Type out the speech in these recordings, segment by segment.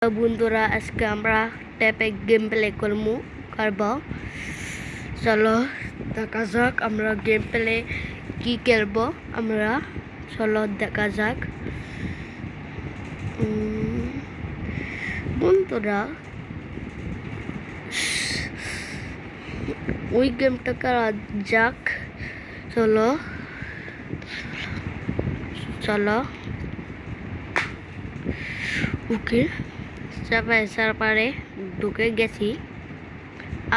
বন্ধুরা আজকে আমরা ট্যাপে গেম প্লে করব। চলো দেখা যাক আমরা গেম প্লে কি খেলবো। আমরা চলো দেখা যাক। বন্ধুরা ওই গেমটা করা যাক। চলো চলো ওকে সার্ভারে ঢুকে গেছি।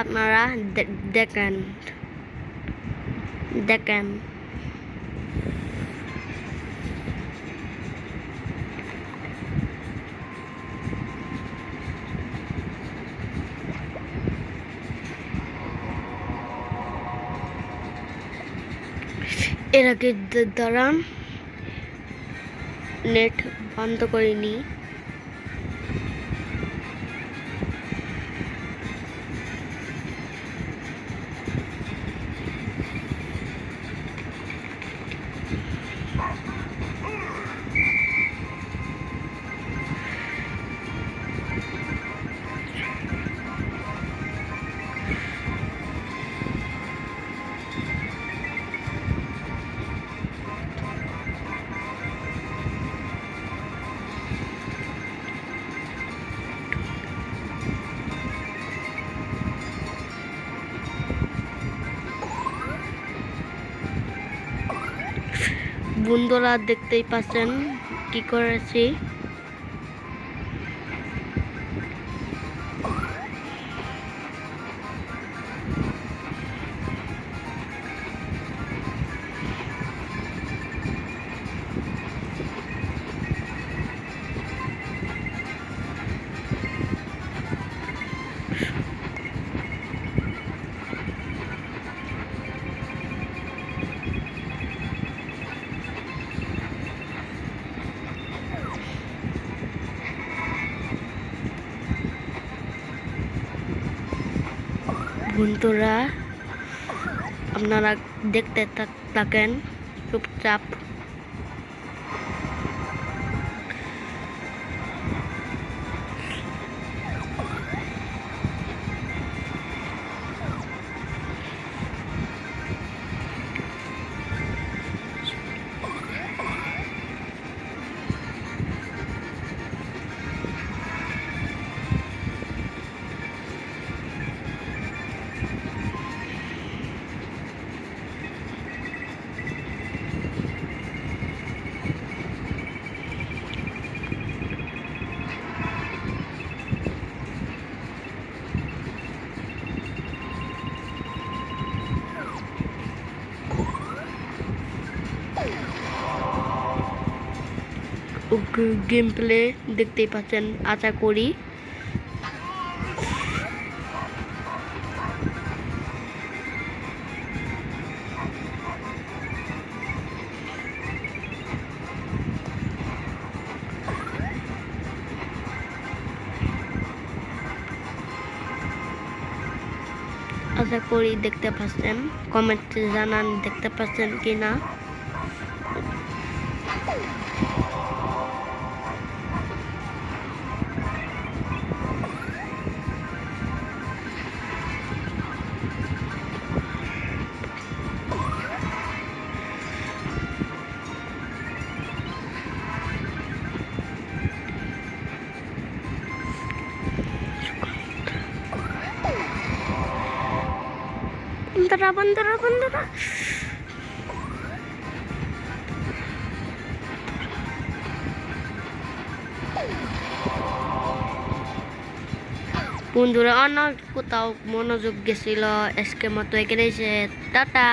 আপনারা দেখেন দেখেন এর আগে দাঁড়ান, নেট বন্ধ করিনি। বন্ধুরা দেখতেই পাচ্ছেন কি করেছি। বন্ধুরা আপনারা দেখতে থাকেন চুপচাপ। গেম প্লে দেখতেই পাচ্ছেন আশা করি। আশা করি দেখতে পাচ্ছেন, কমেন্টে জানান দেখতে পাচ্ছেন কি না। বন্ধুরা বন্ধুরা বন্ধুরা বন্ধুরা অন্য কোথাও মনোযোগ গেছিল। আজকের মতো এখানে টাটা।